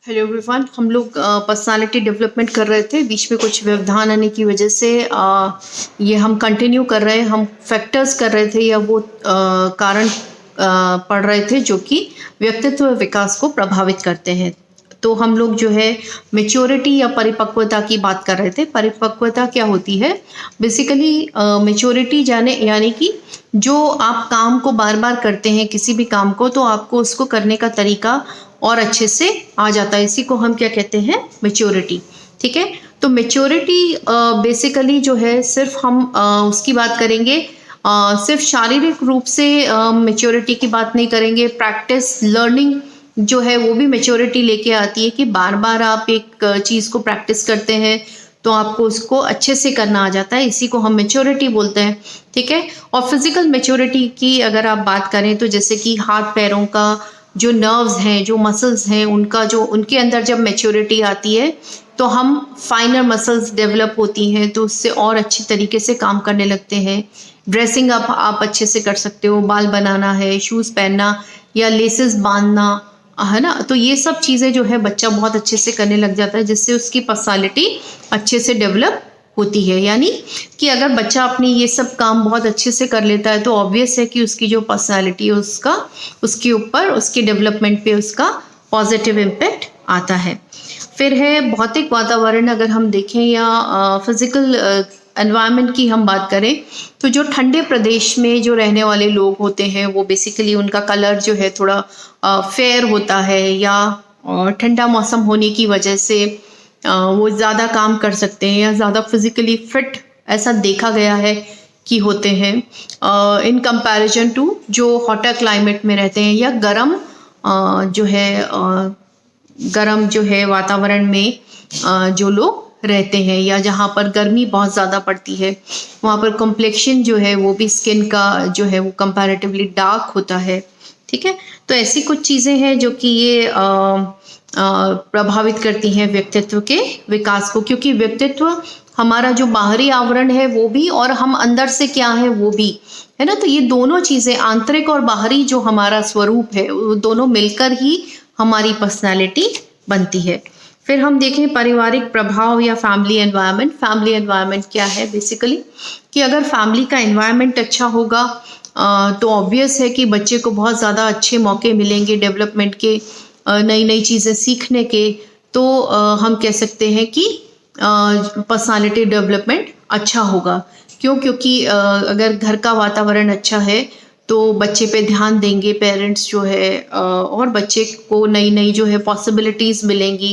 Hello everyone. हम लोग personality development कर रहे थे, बीच में कुछ व्यवधान आने की वजह से ये हम कंटिन्यू कर रहे हैं। हम फैक्टर्स कर रहे थे या वो कारण पढ़ रहे थे जो कि व्यक्तित्व विकास को प्रभावित करते हैं। तो हम लोग जो है मेच्योरिटी या परिपक्वता की बात कर रहे थे। परिपक्वता क्या होती है? बेसिकली मेच्योरिटी जाने यानी कि जो आप काम को बार बार करते हैं, किसी भी काम को, तो आपको उसको करने का तरीका और अच्छे से आ जाता है। इसी को हम क्या कहते हैं? मेच्योरिटी। ठीक है। तो मेच्योरिटी बेसिकली जो है सिर्फ हम उसकी बात करेंगे, सिर्फ शारीरिक रूप से मेच्योरिटी की बात नहीं करेंगे। प्रैक्टिस लर्निंग जो है वो भी मेच्योरिटी लेके आती है कि बार बार आप एक चीज़ को प्रैक्टिस करते हैं तो आपको उसको अच्छे से करना आ जाता है। इसी को हम मेच्योरिटी बोलते हैं। ठीक है। और फिजिकल मेच्योरिटी की अगर आप बात करें तो जैसे कि हाथ पैरों का जो नर्व्स हैं, जो मसल्स हैं, उनका जो उनके अंदर जब मैच्योरिटी आती है तो हम फाइनर मसल्स डेवलप होती हैं, तो उससे और अच्छी तरीके से काम करने लगते हैं। ड्रेसिंग अप आप अच्छे से कर सकते हो, बाल बनाना है, शूज़ पहनना या लेसेस बांधना, है ना। तो ये सब चीज़ें जो है बच्चा बहुत अच्छे से करने लग जाता है, जिससे उसकी पर्सनालिटी अच्छे से डेवलप होती है। यानी कि अगर बच्चा अपनी ये सब काम बहुत अच्छे से कर लेता है तो ऑब्वियस है कि उसकी जो पर्सनालिटी है उसका उसके ऊपर, उसके डेवलपमेंट पे उसका पॉजिटिव इम्पैक्ट आता है। फिर है भौतिक वातावरण। अगर हम देखें या फिजिकल एनवायरनमेंट की हम बात करें तो जो ठंडे प्रदेश में जो रहने वाले लोग होते हैं वो बेसिकली उनका कलर जो है थोड़ा फेयर होता है, या ठंडा मौसम होने की वजह से वो ज़्यादा काम कर सकते हैं या ज़्यादा फिजिकली फिट ऐसा देखा गया है कि होते हैं इन कंपैरिजन टू जो हॉटर क्लाइमेट में रहते हैं या गरम जो है वातावरण में जो लोग रहते हैं, या जहाँ पर गर्मी बहुत ज़्यादा पड़ती है वहाँ पर कॉम्प्लेक्शन जो है वो भी स्किन का जो है वो कंपैरेटिवली डार्क होता है। ठीक है। तो ऐसी कुछ चीज़ें हैं जो कि ये प्रभावित करती हैं व्यक्तित्व के विकास को, क्योंकि व्यक्तित्व हमारा जो बाहरी आवरण है वो भी, और हम अंदर से क्या है वो भी, है ना। तो ये दोनों चीज़ें, आंतरिक और बाहरी जो हमारा स्वरूप है, वो दोनों मिलकर ही हमारी पर्सनैलिटी बनती है। फिर हम देखें पारिवारिक प्रभाव या फैमिली एनवायरनमेंट। फैमिली एनवायरनमेंट क्या है? बेसिकली कि अगर फैमिली का एनवायरनमेंट अच्छा होगा तो ऑब्वियस है कि बच्चे को बहुत ज़्यादा अच्छे मौके मिलेंगे डेवलपमेंट के, नई नई चीज़ें सीखने के। तो हम कह सकते हैं कि पर्सनालिटी डेवलपमेंट अच्छा होगा। क्यों? क्योंकि अगर घर का वातावरण अच्छा है तो बच्चे पे ध्यान देंगे पेरेंट्स जो है, और बच्चे को नई नई जो है पॉसिबिलिटीज़ मिलेंगी,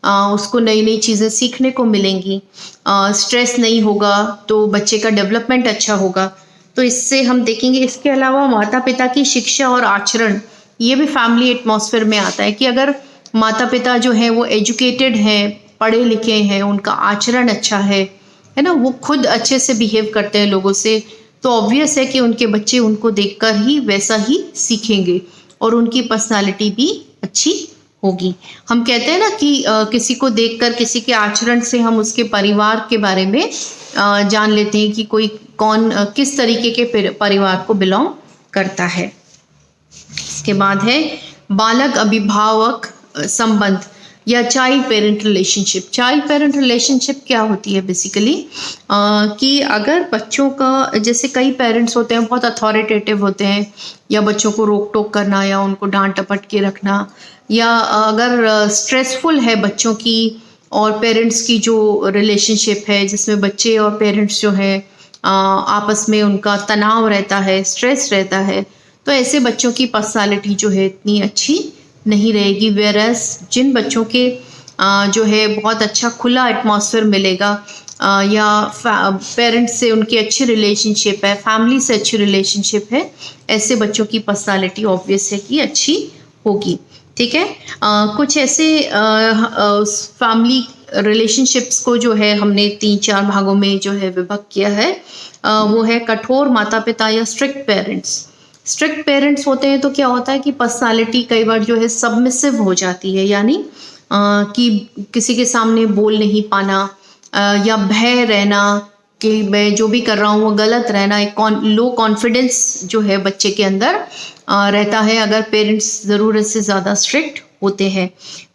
उसको नई नई चीज़ें सीखने को मिलेंगी, स्ट्रेस नहीं होगा तो बच्चे का डेवलपमेंट अच्छा होगा। तो इससे हम देखेंगे। इसके अलावा माता पिता की शिक्षा और आचरण, ये भी फैमिली एटमॉस्फेयर में आता है कि अगर माता पिता जो हैं वो एजुकेटेड हैं, पढ़े लिखे हैं, उनका आचरण अच्छा है ना, वो खुद अच्छे से बिहेव करते हैं लोगों से, तो ऑब्वियस है कि उनके बच्चे उनको देखकर ही वैसा ही सीखेंगे और उनकी पर्सनालिटी भी अच्छी होगी। हम कहते हैं ना कि किसी को देखकर, किसी के आचरण से हम उसके परिवार के बारे में जान लेते हैं कि कोई कौन किस तरीके के परिवार को बिलोंग करता है। इसके बाद है बालक अभिभावक संबंध या child parent relationship. Child parent relationship क्या होती है? बेसिकली कि अगर बच्चों का, जैसे कई पेरेंट्स होते हैं बहुत अथॉरिटेटिव होते हैं, या बच्चों को रोक टोक करना या उनको डांट टपट के रखना, या अगर स्ट्रेसफुल है बच्चों की और पेरेंट्स की जो रिलेशनशिप है जिसमें बच्चे और पेरेंट्स जो है आपस में उनका तनाव रहता है, स्ट्रेस रहता है, तो ऐसे बच्चों की पर्सनालिटी जो है इतनी अच्छी नहीं रहेगी। वेयरएज जिन बच्चों के जो है बहुत अच्छा खुला एटमॉस्फेयर मिलेगा, या पेरेंट्स से उनकी अच्छी रिलेशनशिप है, फैमिली से अच्छी रिलेशनशिप है, ऐसे बच्चों की पर्सनालिटी ऑब्वियस है कि अच्छी होगी। ठीक है। कुछ ऐसे फैमिली रिलेशनशिप्स को जो है हमने 3-4 भागों में जो है विभक्त किया है। वो है कठोर माता पिता या स्ट्रिक्ट पेरेंट्स। स्ट्रिक्ट पेरेंट्स होते हैं तो क्या होता है कि पर्सनालिटी कई बार जो है सबमिसिव हो जाती है, यानी कि किसी के सामने बोल नहीं पाना, या भय रहना कि मैं जो भी कर रहा हूँ वो गलत रहना, एक लो कॉन्फिडेंस जो है बच्चे के अंदर रहता है अगर पेरेंट्स ज़रूरत से ज़्यादा स्ट्रिक्ट होते हैं।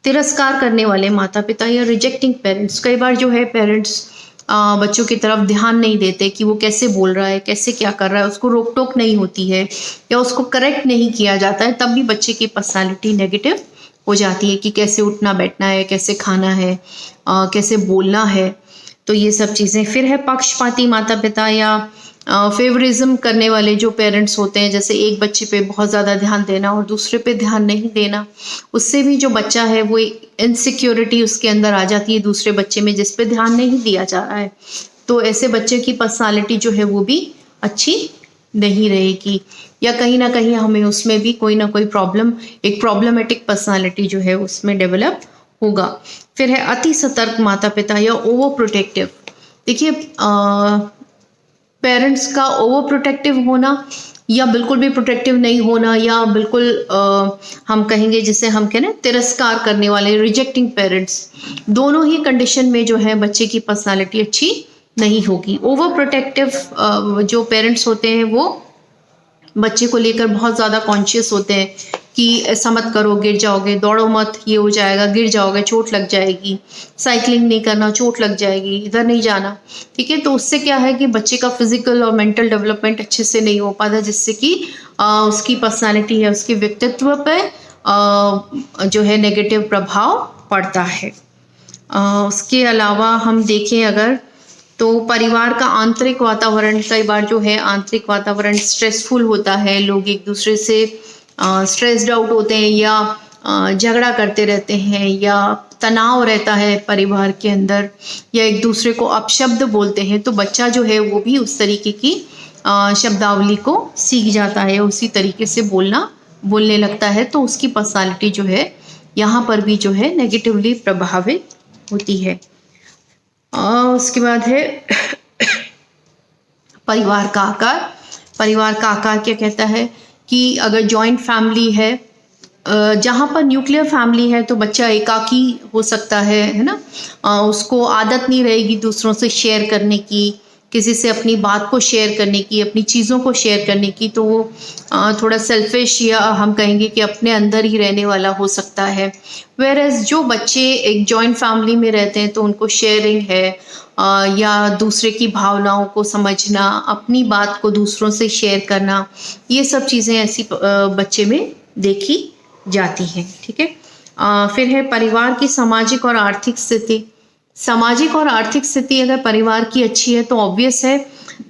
तिरस्कार करने वाले माता पिता या रिजेक्टिंग पेरेंट्स, कई बार जो है पेरेंट्स बच्चों की तरफ ध्यान नहीं देते कि वो कैसे बोल रहा है, कैसे क्या कर रहा है, उसको रोक टोक नहीं होती है या उसको करेक्ट नहीं किया जाता है, तब भी बच्चे की पर्सनालिटी नेगेटिव हो जाती है कि कैसे उठना बैठना है, कैसे खाना है, कैसे बोलना है। तो ये सब चीज़ें। फिर है पक्षपाती माता पिता या फेवरिज्म करने वाले जो पेरेंट्स होते हैं, जैसे एक बच्चे पे बहुत ज़्यादा ध्यान देना और दूसरे पे ध्यान नहीं देना, उससे भी जो बच्चा है वो इनसिक्योरिटी उसके अंदर आ जाती है दूसरे बच्चे में जिस पे ध्यान नहीं दिया जा रहा है। तो ऐसे बच्चे की पर्सनालिटी जो है वो भी अच्छी नहीं रहेगी, या कहीं ना कहीं हमें उसमें भी कोई ना कोई प्रॉब्लम, एक प्रॉब्लमेटिक पर्सनालिटी जो है उसमें डेवलप होगा। फिर है अति सतर्क माता पिता या ओवर प्रोटेक्टिव। देखिए पेरेंट्स का ओवर प्रोटेक्टिव होना या बिल्कुल भी प्रोटेक्टिव नहीं होना, या बिल्कुल हम कहेंगे जिसे हम कहें ना तिरस्कार करने वाले रिजेक्टिंग पेरेंट्स, दोनों ही कंडीशन में जो है बच्चे की पर्सनालिटी अच्छी नहीं होगी। ओवर प्रोटेक्टिव जो पेरेंट्स होते हैं वो बच्चे को लेकर बहुत ज़्यादा कॉन्शियस होते हैं कि ऐसा मत करो, गिर जाओगे, दौड़ो मत, ये हो जाएगा, गिर जाओगे, चोट लग जाएगी, साइकिलिंग नहीं करना, चोट लग जाएगी, इधर नहीं जाना। ठीक है, तो उससे क्या है कि बच्चे का फिजिकल और मेंटल डेवलपमेंट अच्छे से नहीं हो पाता, जिससे कि उसकी पर्सनालिटी है, उसके व्यक्तित्व पर जो है नेगेटिव प्रभाव पड़ता है। उसके अलावा हम देखें अगर, तो परिवार का आंतरिक वातावरण, कई बार जो है आंतरिक वातावरण स्ट्रेसफुल होता है, लोग एक दूसरे से स्ट्रेस्ड आउट होते हैं या झगड़ा करते रहते हैं, या तनाव रहता है परिवार के अंदर, या एक दूसरे को अपशब्द बोलते हैं, तो बच्चा जो है वो भी उस तरीके की शब्दावली को सीख जाता है, उसी तरीके से बोलने लगता है, तो उसकी पर्सनालिटी जो है यहाँ पर भी जो है नेगेटिवली प्रभावित होती है। उसके बाद है परिवार का आकार। परिवार का आकार क्या कहता है कि अगर जॉइंट फैमिली है, जहाँ पर न्यूक्लियर फैमिली है, तो बच्चा एकाकी हो सकता है ना, उसको आदत नहीं रहेगी दूसरों से शेयर करने की, किसी से अपनी बात को शेयर करने की, अपनी चीज़ों को शेयर करने की, तो वो थोड़ा सेल्फिश या हम कहेंगे कि अपने अंदर ही रहने वाला हो सकता है। वेयरएज जो बच्चे एक जॉइंट फैमिली में रहते हैं तो उनको शेयरिंग है, या दूसरे की भावनाओं को समझना, अपनी बात को दूसरों से शेयर करना, ये सब चीज़ें ऐसी बच्चे में देखी जाती हैं। ठीक है, फिर है परिवार की सामाजिक और आर्थिक स्थिति। सामाजिक और आर्थिक स्थिति अगर परिवार की अच्छी है तो ऑब्वियस है,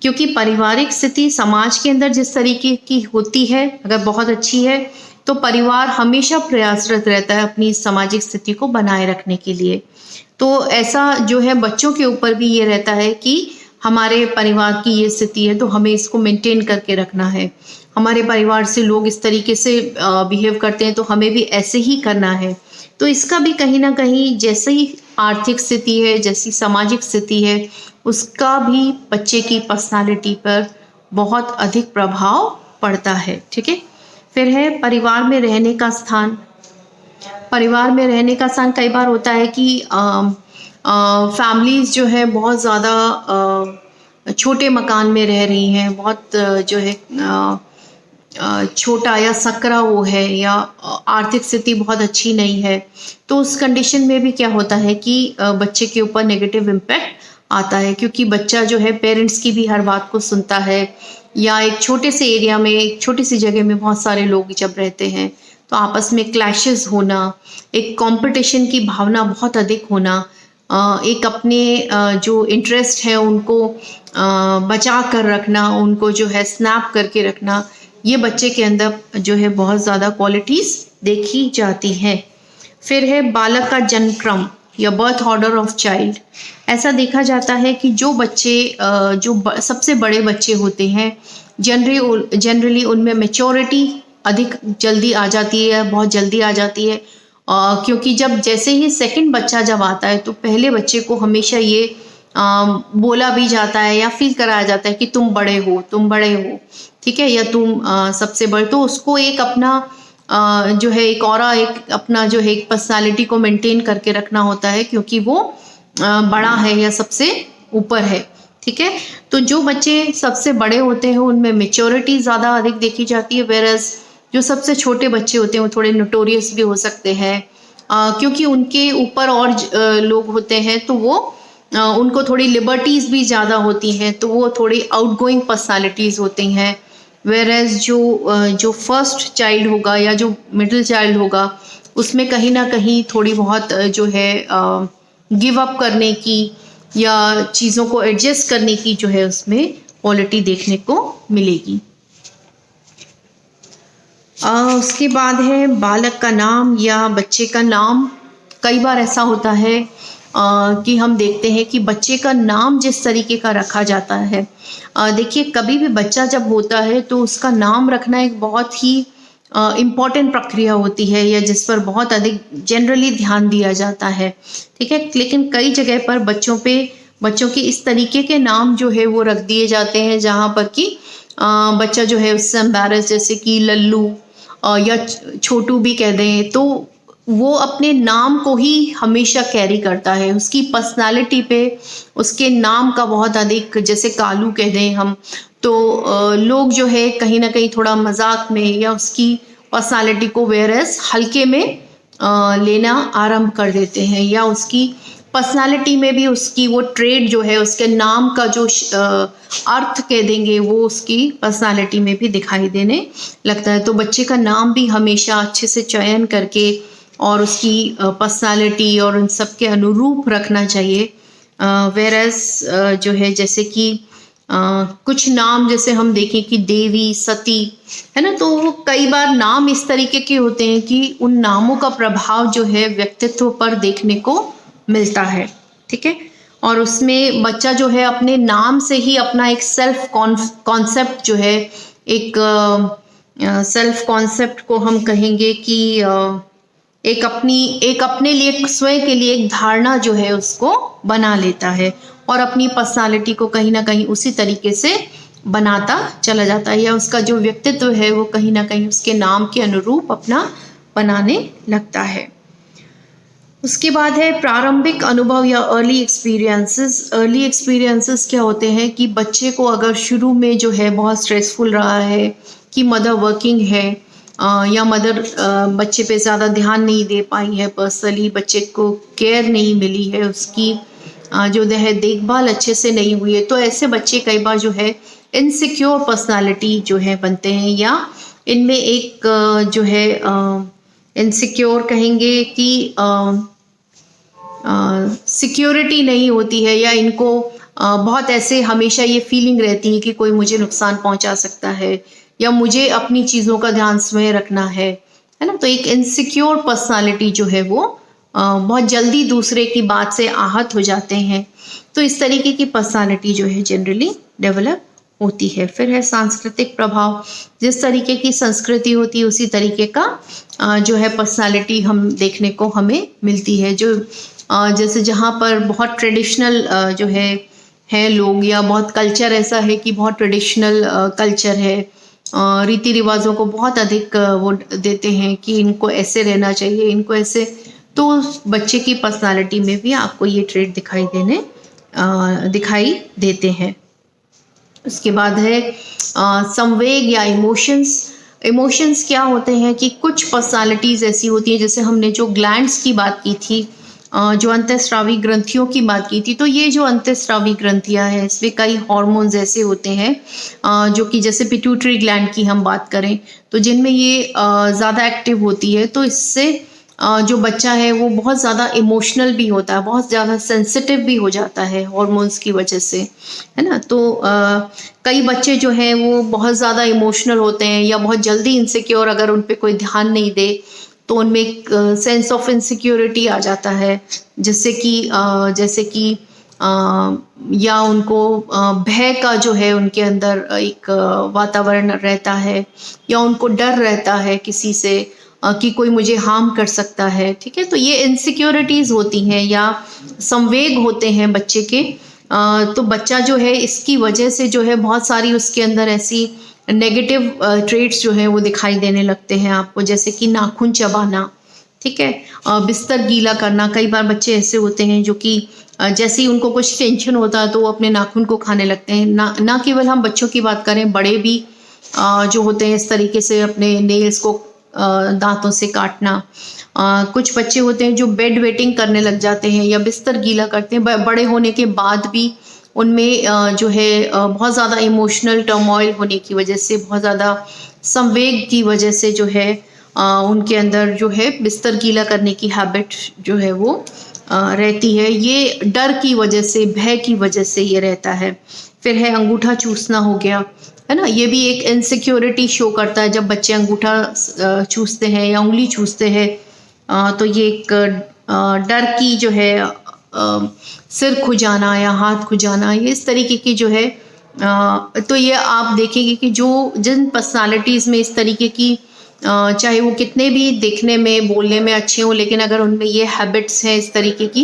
क्योंकि पारिवारिक स्थिति समाज के अंदर जिस तरीके की होती है अगर बहुत अच्छी है, तो परिवार हमेशा प्रयासरत रहता है अपनी सामाजिक स्थिति को बनाए रखने के लिए। तो ऐसा जो है बच्चों के ऊपर भी ये रहता है कि हमारे परिवार की ये स्थिति है तो हमें इसको मेंटेन करके रखना है, हमारे परिवार से लोग इस तरीके से बिहेव करते हैं तो हमें भी ऐसे ही करना है। तो इसका भी कहीं ना कहीं जैसे ही आर्थिक स्थिति है, जैसी सामाजिक स्थिति है, उसका भी बच्चे की पर्सनालिटी पर बहुत अधिक प्रभाव पड़ता है। ठीक है, फिर है परिवार में रहने का स्थान। परिवार में रहने का स्थान कई बार होता है कि फैमिलीज जो है बहुत ज़्यादा छोटे मकान में रह रही हैं, बहुत जो है छोटा या सकरा वो है, या आर्थिक स्थिति बहुत अच्छी नहीं है, तो उस कंडीशन में भी क्या होता है कि बच्चे के ऊपर नेगेटिव इम्पैक्ट आता है, क्योंकि बच्चा जो है पेरेंट्स की भी हर बात को सुनता है, या एक छोटे से एरिया में, एक छोटी सी जगह में बहुत सारे लोग जब रहते हैं तो आपस में क्लैशेस होना, एक कंपटीशन की भावना बहुत अधिक होना, एक अपने जो इंटरेस्ट है उनको बचा कर रखना, उनको जो है स्नैप करके रखना, ये बच्चे के अंदर जो है बहुत ज़्यादा क्वालिटीज़ देखी जाती हैं। फिर है बालक का जन्म क्रम या बर्थ ऑर्डर ऑफ चाइल्ड। ऐसा देखा जाता है कि जो बच्चे सबसे बड़े बच्चे होते हैं, जनरली उनमें मैच्योरिटी अधिक जल्दी आ जाती है, बहुत जल्दी आ जाती है, क्योंकि जब जैसे ही सेकंड बच्चा जब आता है तो पहले बच्चे को हमेशा ये बोला भी जाता है या फील कराया जाता है कि तुम बड़े हो, तुम बड़े हो, ठीक है, या तुम सबसे बड़े, तो उसको एक अपना जो है एक ऑरा, एक अपना जो है एक पर्सनालिटी को मेंटेन करके रखना होता है, क्योंकि वो बड़ा है या सबसे ऊपर है। ठीक है, तो जो बच्चे सबसे बड़े होते हैं उनमें मेच्योरिटी ज़्यादा अधिक देखी जाती है, वेरस जो सबसे छोटे बच्चे होते हैं वो थोड़े नोटोरियस भी हो सकते हैं, क्योंकि उनके ऊपर और लोग होते हैं तो वो उनको थोड़ी लिबर्टीज भी ज़्यादा होती हैं, तो वो थोड़ी आउटगोइंग पर्सनालिटीज़ होती हैं। वेयरएज जो फर्स्ट चाइल्ड होगा या जो मिडिल चाइल्ड होगा उसमें कहीं ना कहीं थोड़ी बहुत जो है गिव अप करने की या चीज़ों को एडजस्ट करने की जो है उसमें क्वालिटी देखने को मिलेगी। उसके बाद है बालक का नाम या बच्चे का नाम। कई बार ऐसा होता है कि हम देखते हैं कि बच्चे का नाम जिस तरीके का रखा जाता है, देखिए कभी भी बच्चा जब होता है तो उसका नाम रखना एक बहुत ही इम्पॉर्टेंट प्रक्रिया होती है या जिस पर बहुत अधिक जनरली ध्यान दिया जाता है, ठीक है। लेकिन कई जगह पर बच्चों के इस तरीके के नाम जो है वो रख दिए जाते हैं जहाँ पर कि बच्चा जो है उससे एम्बैरस, जैसे कि लल्लू या छोटू भी कह दें, तो वो अपने नाम को ही हमेशा कैरी करता है। उसकी पर्सनालिटी पे उसके नाम का बहुत अधिक, जैसे कालू कह दें हम, तो लोग जो है कहीं ना कहीं थोड़ा मजाक में या उसकी पर्सनालिटी को वेयरएस हल्के में लेना आरंभ कर देते हैं, या उसकी पर्सनालिटी में भी उसकी वो ट्रेड जो है, उसके नाम का जो अर्थ कह देंगे, वो उसकी पर्सनालिटी में भी दिखाई देने लगता है। तो बच्चे का नाम भी हमेशा अच्छे से चयन करके और उसकी पर्सनालिटी और उन सब के अनुरूप रखना चाहिए। वेरस जो है जैसे कि कुछ नाम जैसे हम देखें कि देवी, सती, है ना, तो कई बार नाम इस तरीके के होते हैं कि उन नामों का प्रभाव जो है व्यक्तित्व पर देखने को मिलता है, ठीक है। और उसमें बच्चा जो है अपने नाम से ही अपना एक सेल्फ कॉन्सेप्ट जो है, एक सेल्फ कॉन्सेप्ट को हम कहेंगे कि एक अपने लिए, स्वयं के लिए एक धारणा जो है उसको बना लेता है और अपनी पर्सनालिटी को कहीं ना कहीं उसी तरीके से बनाता चला जाता है, या उसका जो व्यक्तित्व है वो कहीं ना कहीं उसके नाम के अनुरूप अपना बनाने लगता है। उसके बाद है प्रारंभिक अनुभव या अर्ली एक्सपीरियंसेस। अर्ली एक्सपीरियंसेस क्या होते हैं कि बच्चे को अगर शुरू में जो है बहुत स्ट्रेसफुल रहा है कि मदर वर्किंग है या मदर बच्चे पे ज़्यादा ध्यान नहीं दे पाई है, पर्सनली बच्चे को केयर नहीं मिली है, उसकी जो है देखभाल अच्छे से नहीं हुई है, तो ऐसे बच्चे कई बार जो है इनसिक्योर पर्सनालिटी जो है बनते हैं, या इनमें एक जो है इनसिक्योर कहेंगे कि सिक्योरिटी नहीं होती है, या इनको बहुत ऐसे हमेशा ये फीलिंग रहती है कि कोई मुझे नुकसान पहुंचा सकता है या मुझे अपनी चीज़ों का ध्यान स्वयं रखना है ना। तो एक इनसिक्योर पर्सनालिटी जो है वो बहुत जल्दी दूसरे की बात से आहत हो जाते हैं। तो इस तरीके की पर्सनालिटी जो है जनरली डेवलप होती है। फिर है सांस्कृतिक प्रभाव। जिस तरीके की संस्कृति होती है उसी तरीके का जो है पर्सनालिटी हम देखने को हमें मिलती है। जो जैसे जहाँ पर बहुत ट्रेडिशनल जो है लोग, या बहुत कल्चर ऐसा है कि बहुत ट्रेडिशनल कल्चर है, रीति रिवाजों को बहुत अधिक वो देते हैं कि इनको ऐसे रहना चाहिए, इनको ऐसे, तो बच्चे की पर्सनालिटी में भी आपको ये ट्रेड दिखाई देते हैं। उसके बाद है संवेग या इमोशंस क्या होते हैं कि कुछ पर्सनालिटीज़ ऐसी होती हैं, जैसे हमने जो ग्लैंड्स की बात की थी, जो अंतःस्रावी ग्रंथियों की बात की थी, तो ये जो अंतःस्रावी ग्रंथियां हैं इसमें कई हार्मोन्स ऐसे होते हैं जो कि जैसे पिट्यूटरी ग्लैंड की हम बात करें तो जिनमें ये ज़्यादा एक्टिव होती है, तो इससे जो बच्चा है वो बहुत ज़्यादा इमोशनल भी होता है, बहुत ज़्यादा सेंसिटिव भी हो जाता है हार्मोन्स की वजह से, है ना। तो कई बच्चे जो हैं वो बहुत ज़्यादा इमोशनल होते हैं या बहुत जल्दी इनसिक्योर, अगर उन पर कोई ध्यान नहीं दे तो उनमें एक सेंस ऑफ इनसिक्योरिटी आ जाता है, जैसे कि या उनको भय का जो है उनके अंदर एक वातावरण रहता है, या उनको डर रहता है किसी से कि कोई मुझे हार्म कर सकता है, ठीक है। तो ये इनसिक्योरिटीज़ होती हैं या संवेग होते हैं बच्चे के। तो बच्चा जो है इसकी वजह से जो है बहुत सारी उसके अंदर ऐसी नेगेटिव ट्रेट्स जो है वो दिखाई देने लगते हैं आपको, जैसे कि नाखून चबाना, ठीक है, बिस्तर गीला करना। कई बार बच्चे ऐसे होते हैं जो कि जैसे ही उनको कुछ टेंशन होता है तो वो अपने नाखून को खाने लगते हैं। ना केवल हम बच्चों की बात करें, बड़े भी जो होते हैं इस तरीके से अपने नेल्स को दांतों से काटना। कुछ बच्चे होते हैं जो बेड वेटिंग करने लग जाते हैं या बिस्तर गीला करते हैं बड़े होने के बाद भी। उनमें जो है बहुत ज़्यादा इमोशनल टर्मोइल होने की वजह से, बहुत ज़्यादा संवेग की वजह से जो है उनके अंदर जो है बिस्तर गीला करने की हैबिट जो है वो रहती है। ये डर की वजह से, भय की वजह से ये रहता है। फिर है अंगूठा चूसना हो गया, है ना। ये भी एक इनसिक्योरिटी शो करता है जब बच्चे अंगूठा चूसते हैं या उंगली चूसते हैं। तो ये एक डर की जो है सिर खुजाना या हाथ खुजाना, ये इस तरीके की जो है तो ये आप देखेंगे कि जो जिन पर्सनालिटीज़ में इस तरीके की चाहे वो कितने भी देखने में, बोलने में अच्छे हों, लेकिन अगर उनमें ये हैबिट्स हैं इस तरीके की,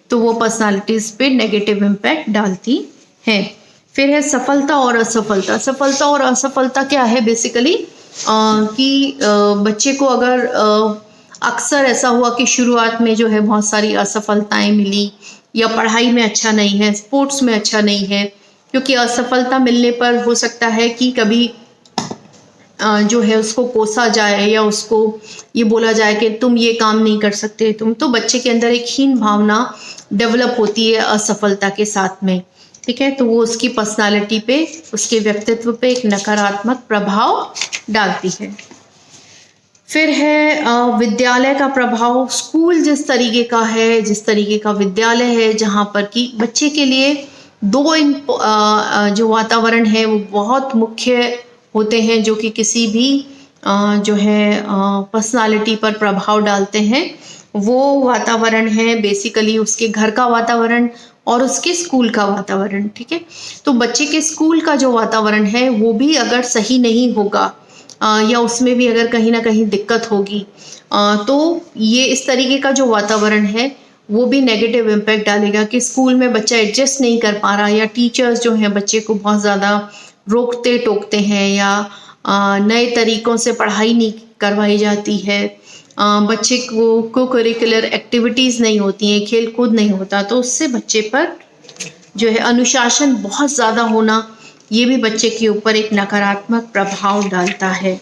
तो वो पर्सनालिटीज़ पे नेगेटिव इम्पैक्ट डालती हैं। फिर है सफलता और असफलता। सफलता और असफलता क्या है बेसिकली कि बच्चे को अगर अक्सर ऐसा हुआ कि शुरुआत में जो है बहुत सारी असफलताएं मिली, या पढ़ाई में अच्छा नहीं है, स्पोर्ट्स में अच्छा नहीं है, क्योंकि असफलता मिलने पर हो सकता है कि कभी जो है उसको कोसा जाए या उसको ये बोला जाए कि तुम ये काम नहीं कर सकते तुम, तो बच्चे के अंदर एक हीन भावना डेवलप होती है असफलता के साथ में। ठीक है, तो वो उसकी पर्सनालिटी पे, उसके व्यक्तित्व पे एक नकारात्मक प्रभाव डालती है। फिर है विद्यालय का प्रभाव। स्कूल जिस तरीके का है, जिस तरीके का विद्यालय है, जहाँ पर कि बच्चे के लिए दो जो वातावरण है वो बहुत मुख्य होते हैं, जो कि किसी भी जो है पर्सनालिटी पर प्रभाव डालते हैं। वो वातावरण है बेसिकली उसके घर का वातावरण और उसके स्कूल का वातावरण। ठीक है, तो बच्चे के स्कूल का जो वातावरण है वो भी अगर सही नहीं होगा या उसमें भी अगर कहीं ना कहीं दिक्कत होगी, तो ये इस तरीके का जो वातावरण है वो भी नेगेटिव इम्पैक्ट डालेगा कि स्कूल में बच्चा एडजस्ट नहीं कर पा रहा, या टीचर्स जो हैं बच्चे को बहुत ज़्यादा रोकते टोकते हैं, या नए तरीक़ों से पढ़ाई नहीं करवाई जाती है, बच्चे को करिकुलर एक्टिविटीज़ नहीं होती हैं, खेल कूद नहीं होता, तो उससे बच्चे पर जो है अनुशासन बहुत ज़्यादा होना, ये भी बच्चे के ऊपर एक नकारात्मक प्रभाव डालता है।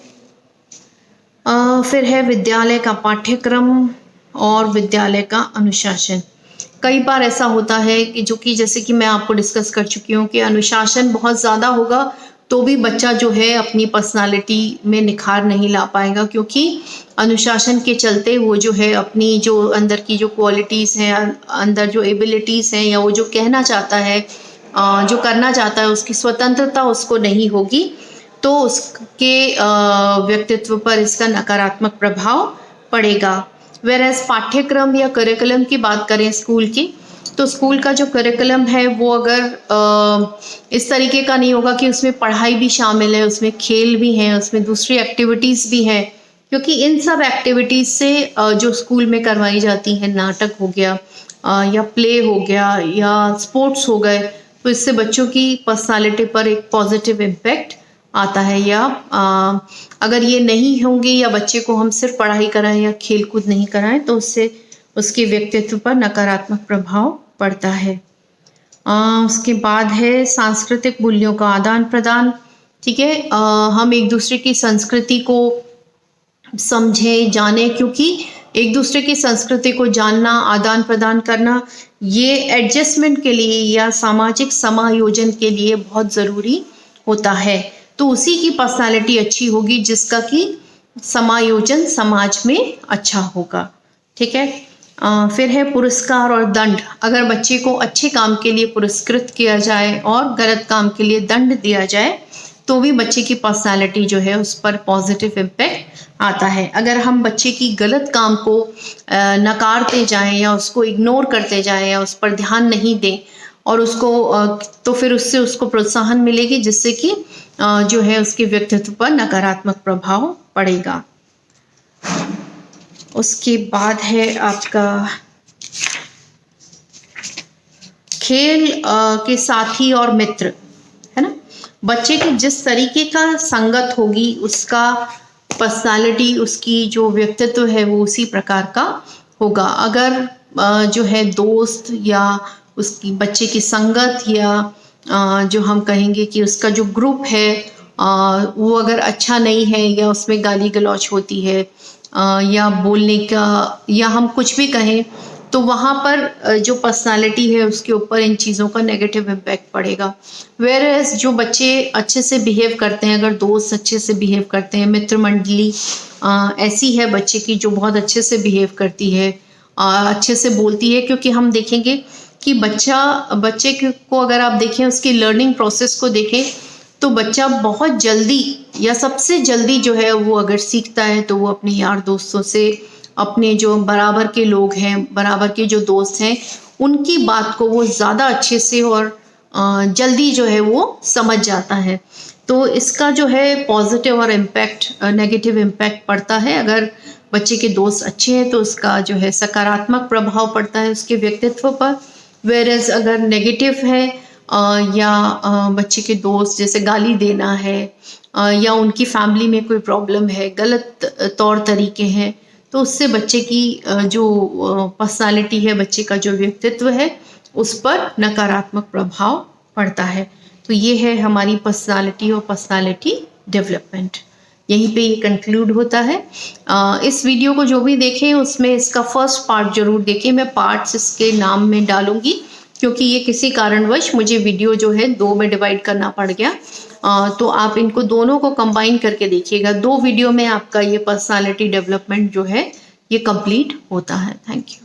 फिर है विद्यालय का पाठ्यक्रम और विद्यालय का अनुशासन। कई बार ऐसा होता है कि जो कि जैसे कि मैं आपको डिस्कस कर चुकी हूँ कि अनुशासन बहुत ज़्यादा होगा तो भी बच्चा जो है अपनी पर्सनालिटी में निखार नहीं ला पाएगा, क्योंकि अनुशासन के चलते वो जो है अपनी जो अंदर की जो क्वालिटीज़ हैं, अंदर जो एबिलिटीज़ हैं, या वो जो कहना चाहता है, जो करना चाहता है, उसकी स्वतंत्रता उसको नहीं होगी, तो उसके व्यक्तित्व पर इसका नकारात्मक प्रभाव पड़ेगा। वेरएज़ पाठ्यक्रम या करिकुलम की बात करें स्कूल की, तो स्कूल का जो करिकुलम है वो अगर इस तरीके का नहीं होगा कि उसमें पढ़ाई भी शामिल है, उसमें खेल भी हैं, उसमें दूसरी एक्टिविटीज़ भी हैं, क्योंकि इन सब एक्टिविटीज़ से जो स्कूल में करवाई जाती हैं, नाटक हो गया या प्ले हो गया या स्पोर्ट्स हो गए, तो इससे बच्चों की पर्सनालिटी पर एक पॉजिटिव इम्पैक्ट आता है। या अगर ये नहीं होंगे या बच्चे को हम सिर्फ पढ़ाई कराएं या खेल कूद नहीं कराएं, तो उससे उसके व्यक्तित्व पर नकारात्मक प्रभाव पड़ता है। उसके बाद है सांस्कृतिक मूल्यों का आदान प्रदान। ठीक है, हम एक दूसरे की संस्कृति को समझें, जानें, क्योंकि एक दूसरे की संस्कृति को जानना, आदान प्रदान करना, ये एडजस्टमेंट के लिए या सामाजिक समायोजन के लिए बहुत ज़रूरी होता है। तो उसी की पर्सनालिटी अच्छी होगी जिसका कि समायोजन समाज में अच्छा होगा। ठीक है, फिर है पुरस्कार और दंड। अगर बच्चे को अच्छे काम के लिए पुरस्कृत किया जाए और गलत काम के लिए दंड दिया जाए, तो भी बच्चे की पर्सनालिटी जो है उस पर पॉजिटिव इम्पैक्ट आता है। अगर हम बच्चे की गलत काम को नकारते जाएं या उसको इग्नोर करते जाएं या उस पर ध्यान नहीं दें और उसको तो फिर उससे उसको प्रोत्साहन मिलेगी, जिससे कि जो है उसके व्यक्तित्व पर नकारात्मक प्रभाव पड़ेगा। उसके बाद है आपका खेल के साथी और मित्र, है ना। बच्चे की जिस तरीके का संगत होगी, उसका पर्सनालिटी, उसकी जो व्यक्तित्व है वो उसी प्रकार का होगा। अगर जो है दोस्त या उसकी बच्चे की संगत या जो हम कहेंगे कि उसका जो ग्रुप है वो अगर अच्छा नहीं है या उसमें गाली गलौज होती है या बोलने का, या हम कुछ भी कहें, तो वहाँ पर जो पर्सनालिटी है उसके ऊपर इन चीज़ों का नेगेटिव इम्पैक्ट पड़ेगा। वेयरएज़ जो बच्चे अच्छे से बिहेव करते हैं, अगर दोस्त अच्छे से बिहेव करते हैं, मित्र मंडली ऐसी है बच्चे की जो बहुत अच्छे से बिहेव करती है, अच्छे से बोलती है, क्योंकि हम देखेंगे कि बच्चे को अगर आप देखें, उसकी लर्निंग प्रोसेस को देखें, तो बच्चा बहुत जल्दी या सबसे जल्दी जो है वो अगर सीखता है तो वो अपने यार दोस्तों से, अपने जो बराबर के लोग हैं, बराबर के जो दोस्त हैं, उनकी बात को वो ज़्यादा अच्छे से और जल्दी जो है वो समझ जाता है। तो इसका जो है पॉजिटिव और नेगेटिव इम्पैक्ट पड़ता है। अगर बच्चे के दोस्त अच्छे हैं तो उसका जो है सकारात्मक प्रभाव पड़ता है उसके व्यक्तित्व पर। वेयरएज़ अगर नेगेटिव है या बच्चे के दोस्त जैसे गाली देना है या उनकी फैमिली में कोई प्रॉब्लम है, गलत तौर तरीके हैं, तो उससे बच्चे की जो पर्सनालिटी है, बच्चे का जो व्यक्तित्व है, उस पर नकारात्मक प्रभाव पड़ता है। तो ये है हमारी पर्सनालिटी और पर्सनालिटी डेवलपमेंट। यहीं पे ये कंक्लूड होता है। इस वीडियो को जो भी देखें उसमें इसका फर्स्ट पार्ट ज़रूर देखें। मैं पार्ट्स इसके नाम में डालूंगी क्योंकि ये किसी कारणवश मुझे वीडियो जो है 2 में डिवाइड करना पड़ गया। तो आप इनको दोनों को कंबाइन करके देखिएगा। 2 वीडियो में आपका ये पर्सनालिटी डेवलपमेंट जो है ये कंप्लीट होता है। Thank you.